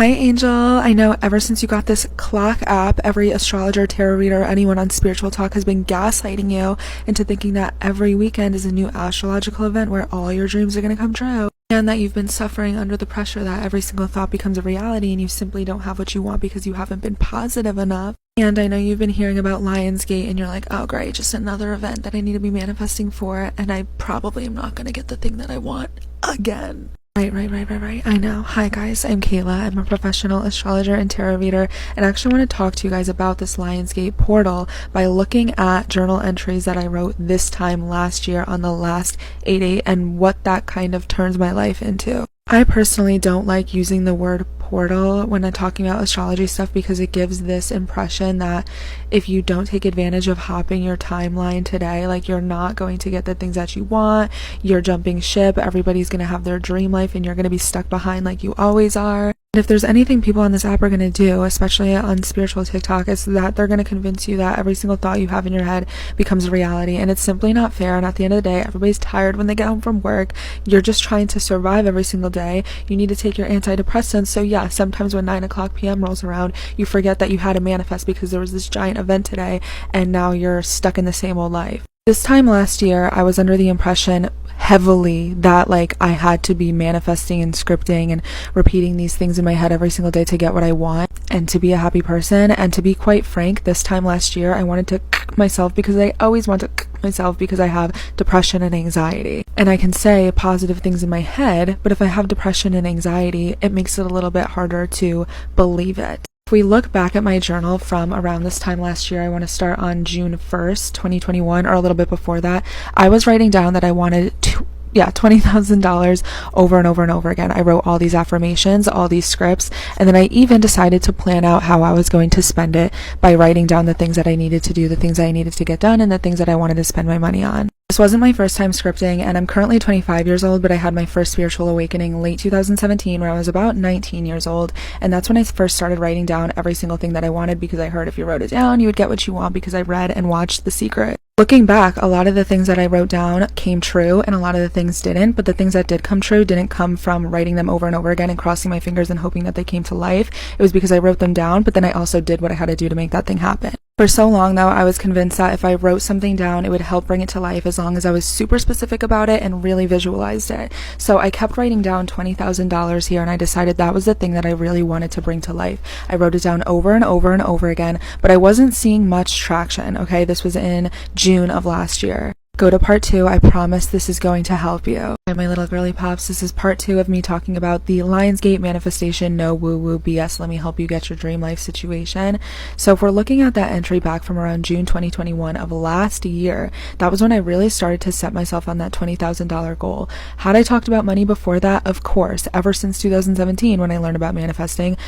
Hi Angel, I know ever since you got this clock app, every astrologer, tarot reader, anyone on Spiritual Talk has been gaslighting you into thinking that every weekend is a new astrological event where all your dreams are going to come true. And that you've been suffering under the pressure that every single thought becomes a reality and you simply don't have what you want because you haven't been positive enough. And I know you've been hearing about Lionsgate and you're like, oh great, just another event that I need to be manifesting for, and I probably am not going to get the thing that I want again. Right. I know. Hi guys, I'm Kayla. I'm a professional astrologer and tarot reader, and I actually want to talk to you guys about this Lionsgate portal by looking at journal entries that I wrote this time last year on the last 8/8 and what that kind of turns my life into. I personally don't like using the word portal when I'm talking about astrology stuff because it gives this impression that if you don't take advantage of hopping your timeline today, like you're not going to get the things that you want, you're jumping ship, everybody's going to have their dream life and you're going to be stuck behind like you always are. And if there's anything people on this app are going to do, especially on spiritual TikTok, is that they're going to convince you that every single thought you have in your head becomes a reality, and it's simply not fair. And at the end of the day, everybody's tired when they get home from work. You're just trying to survive every single day. You need to take your antidepressants. So yeah, sometimes when 9 p.m. rolls around, you forget that you had to manifest because there was this giant event today, and now you're stuck in the same old life. This time last year, I was under the impression heavily that like I had to be manifesting and scripting and repeating these things in my head every single day to get what I want and to be a happy person. And to be quite frank, this time last year, I wanted to myself because I always want to myself because I have depression and anxiety. And I can say positive things in my head, but if I have depression and anxiety, it makes it a little bit harder to believe it. If we look back at my journal from around this time last year, I want to start on June 1st, 2021, or a little bit before that. I was writing down that I wanted $20,000 over and over and over again. I wrote all these affirmations, all these scripts, and then I even decided to plan out how I was going to spend it by writing down the things that I needed to do, the things I needed to get done, and the things that I wanted to spend my money on. This wasn't my first time scripting, and I'm currently 25 years old, but I had my first spiritual awakening late 2017 when I was about 19 years old, and that's when I first started writing down every single thing that I wanted because I heard if you wrote it down, you would get what you want because I read and watched The Secret. Looking back, a lot of the things that I wrote down came true and a lot of the things didn't, but the things that did come true didn't come from writing them over and over again and crossing my fingers and hoping that they came to life. It was because I wrote them down, but then I also did what I had to do to make that thing happen. For so long, though, I was convinced that if I wrote something down, it would help bring it to life as long as I was super specific about it and really visualized it. So I kept writing down $20,000 here, and I decided that was the thing that I really wanted to bring to life. I wrote it down over and over and over again, but I wasn't seeing much traction, okay? This was in June of last year. Go to part 2. I promise this is going to help you. Hi, my little girly pops. This is part 2 of me talking about the Lionsgate manifestation, no woo-woo BS, let me help you get your dream life situation. So if we're looking at that entry back from around June 2021 of last year, that was when I really started to set myself on that $20,000 goal. Had I talked about money before that? Of course. Ever since 2017 when I learned about manifesting,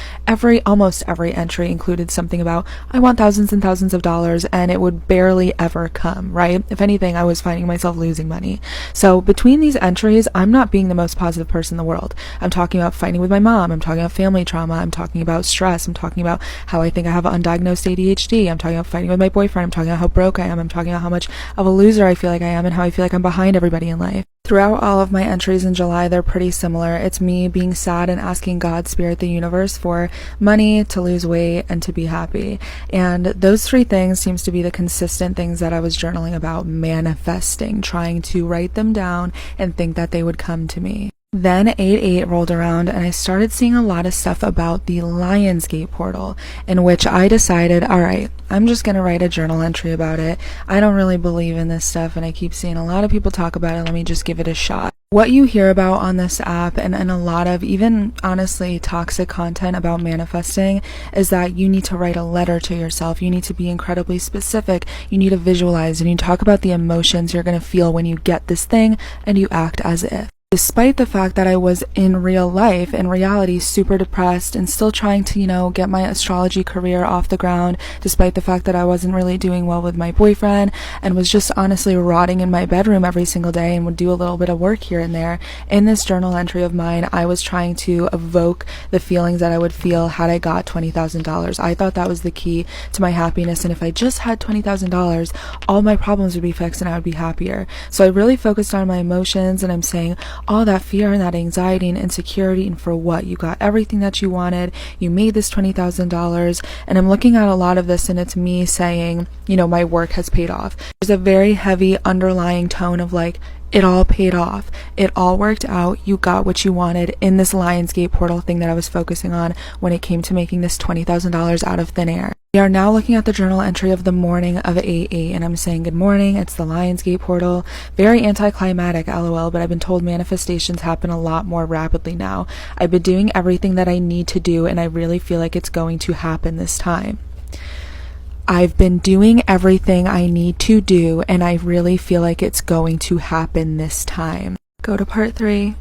almost every entry included something about I want thousands and thousands of dollars, and it would barely ever come, right? If anything, I was finding myself losing money. So between these entries, I'm not being the most positive person in the world. I'm talking about fighting with my mom. I'm talking about family trauma. I'm talking about stress. I'm talking about how I think I have undiagnosed ADHD. I'm talking about fighting with my boyfriend. I'm talking about how broke I am. I'm talking about how much of a loser I feel like I am and how I feel like I'm behind everybody in life. Throughout all of my entries in July, they're pretty similar. It's me being sad and asking God, Spirit, the universe for money, to lose weight, and to be happy. And those 3 things seems to be the consistent things that I was journaling about manifesting, trying to write them down and think that they would come to me. Then 8/8 rolled around and I started seeing a lot of stuff about the Lionsgate portal, in which I decided, all right, I'm just going to write a journal entry about it. I don't really believe in this stuff and I keep seeing a lot of people talk about it. Let me just give it a shot. What you hear about on this app and a lot of even honestly toxic content about manifesting is that you need to write a letter to yourself. You need to be incredibly specific. You need to visualize and you talk about the emotions you're going to feel when you get this thing and you act as if. Despite the fact that I was in real life, in reality, super depressed and still trying to, get my astrology career off the ground, despite the fact that I wasn't really doing well with my boyfriend and was just honestly rotting in my bedroom every single day and would do a little bit of work here and there. In this journal entry of mine, I was trying to evoke the feelings that I would feel had I got $20,000. I thought that was the key to my happiness, and if I just had $20,000, all my problems would be fixed and I would be happier. So I really focused on my emotions, and I'm saying, all that fear and that anxiety and insecurity, and for what? You got everything that you wanted, you made this $20,000, and I'm looking at a lot of this and it's me saying, you know, my work has paid off. There's a very heavy underlying tone of like, it all paid off. It all worked out. You got what you wanted in this Lionsgate portal thing that I was focusing on when it came to making this $20,000 out of thin air. We are now looking at the journal entry of the morning of 8/8, and I'm saying good morning. It's the Lionsgate portal. Very anticlimactic, lol, but I've been told manifestations happen a lot more rapidly now. I've been doing everything that I need to do, and I really feel like it's going to happen this time. I've been doing everything I need to do, and I really feel like it's going to happen this time. Go to part 3.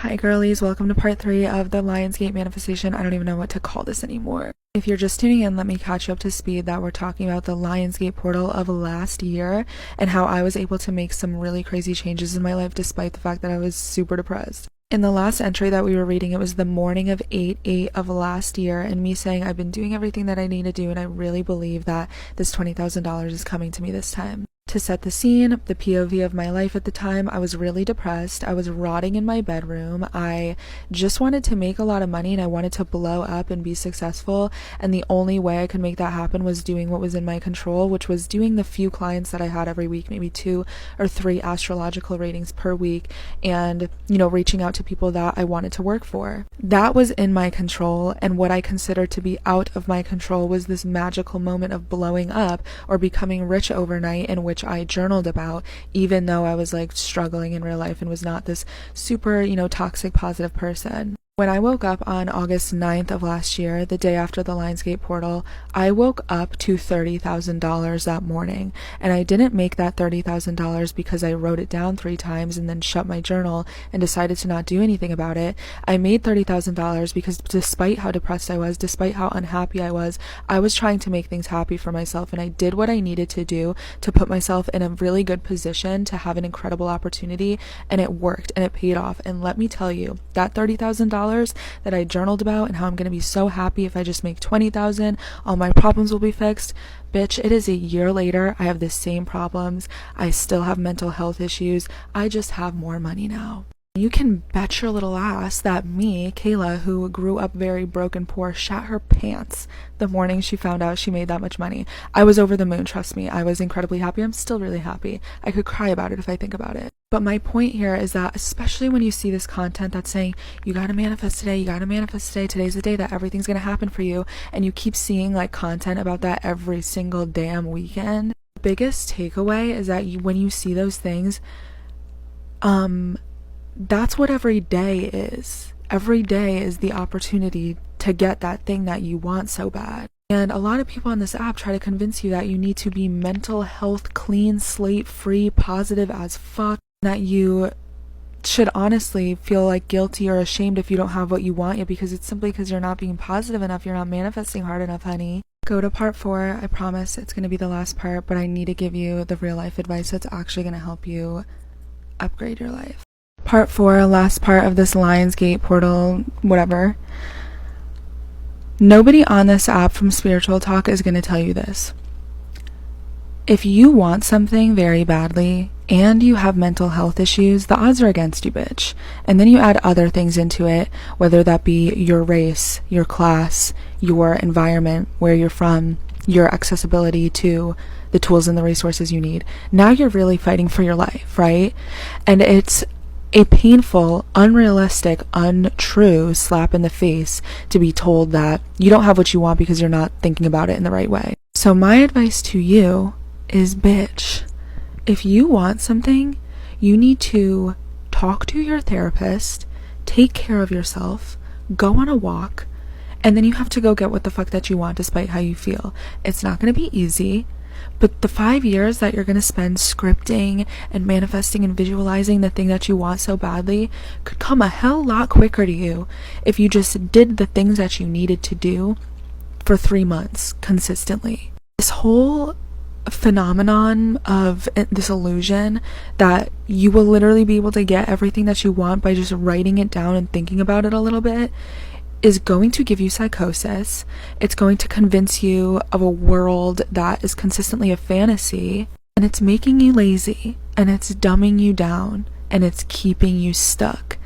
Hi girlies, welcome to part 3 of the Lionsgate manifestation. I don't even know what to call this anymore. If you're just tuning in, let me catch you up to speed that we're talking about the Lionsgate portal of last year and how I was able to make some really crazy changes in my life despite the fact that I was super depressed. In the last entry that we were reading, it was the morning of 8/8 of last year, and me saying I've been doing everything that I need to do, and I really believe that this $20,000 is coming to me this time. To set the scene, the POV of my life at the time, I was really depressed. I was rotting in my bedroom. I just wanted to make a lot of money and I wanted to blow up and be successful. And the only way I could make that happen was doing what was in my control, which was doing the few clients that I had every week, maybe 2 or 3 astrological readings per week, and, you know, reaching out to people that I wanted to work for. That was in my control, and what I considered to be out of my control was this magical moment of blowing up or becoming rich overnight, in which I journaled about, even though I was like struggling in real life and was not this super, you know, toxic positive person. When I woke up on August 9th of last year, the day after the Lionsgate portal, I woke up to $30,000 that morning, and I didn't make that $30,000 because I wrote it down 3 times and then shut my journal and decided to not do anything about it. I made $30,000 because despite how depressed I was, despite how unhappy I was trying to make things happy for myself, and I did what I needed to do to put myself in a really good position to have an incredible opportunity, and it worked and it paid off. And let me tell you, that $30,000 that I journaled about and how I'm going to be so happy if I just make $20,000, all my problems will be fixed. Bitch, it is a year later. I have the same problems. I still have mental health issues. I just have more money now. You can bet your little ass that me, Kayla, who grew up very broke and poor, shat her pants the morning she found out she made that much money. I was over the moon, trust me. I was incredibly happy. I'm still really happy. I could cry about it if I think about it. But my point here is that, especially when you see this content that's saying, you gotta manifest today, you gotta manifest today, today's the day that everything's gonna happen for you, and you keep seeing like content about that every single damn weekend, the biggest takeaway is that when you see those things, that's what every day is. Every day is the opportunity to get that thing that you want so bad. And a lot of people on this app try to convince you that you need to be mental health clean slate free, positive as fuck, that you should honestly feel like guilty or ashamed if you don't have what you want yet, because it's simply because you're not being positive enough, you're not manifesting hard enough, honey. Go to part 4. I promise it's going to be the last part, but I need to give you the real life advice that's actually going to help you upgrade your life. Part 4, last part of this Lionsgate portal, whatever. Nobody on this app from Spiritual Talk is going to tell you this. If you want something very badly and you have mental health issues, the odds are against you, bitch. And then you add other things into it, whether that be your race, your class, your environment, where you're from, your accessibility to the tools and the resources you need. Now you're really fighting for your life, right? And it's a painful, unrealistic, untrue slap in the face to be told that you don't have what you want because you're not thinking about it in the right way. So my advice to you is, bitch, if you want something, you need to talk to your therapist, take care of yourself, go on a walk, and then you have to go get what the fuck that you want despite how you feel. It's not going to be easy. But the 5 years that you're going to spend scripting and manifesting and visualizing the thing that you want so badly could come a hell lot quicker to you if you just did the things that you needed to do for 3 months consistently. This whole phenomenon of this illusion that you will literally be able to get everything that you want by just writing it down and thinking about it a little bit is going to give you psychosis. It's going to convince you of a world that is consistently a fantasy, and it's making you lazy, and it's dumbing you down, and it's keeping you stuck.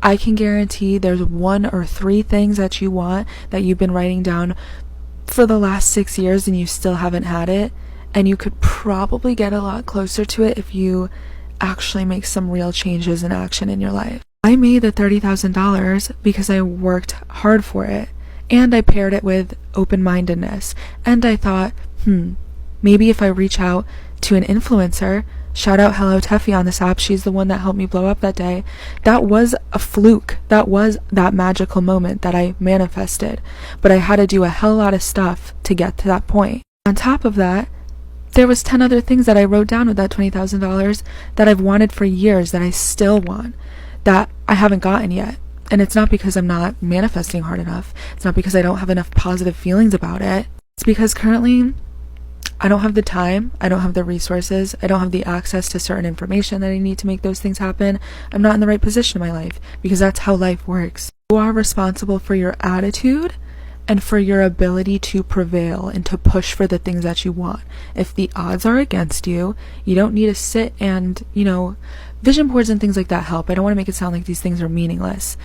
I can guarantee there's 1 or 3 things that you want that you've been writing down for the last 6 years and you still haven't had it, and you could probably get a lot closer to it if you actually make some real changes in action in your life. I made the $30,000 because I worked hard for it, and I paired it with open-mindedness, and I thought, maybe if I reach out to an influencer, shout out Hello Teffy on this app, she's the one that helped me blow up that day. That was a fluke. That was that magical moment that I manifested. But I had to do a hell lot of stuff to get to that point. On top of that, there was 10 other things that I wrote down with that $20,000 that I've wanted for years, that I still want, that I haven't gotten yet. And it's not because I'm not manifesting hard enough. It's not because I don't have enough positive feelings about it. It's because currently I don't have the time, I don't have the resources, I don't have the access to certain information that I need to make those things happen. I'm not in the right position in my life, because that's how life works. You are responsible for your attitude and for your ability to prevail and to push for the things that you want. If the odds are against you, you don't need to sit and, vision boards and things like that help. I don't want to make it sound like these things are meaningless,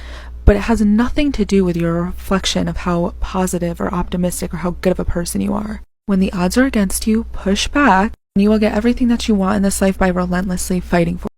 but it has nothing to do with your reflection of how positive or optimistic or how good of a person you are. When the odds are against you, push back, and you will get everything that you want in this life by relentlessly fighting for it.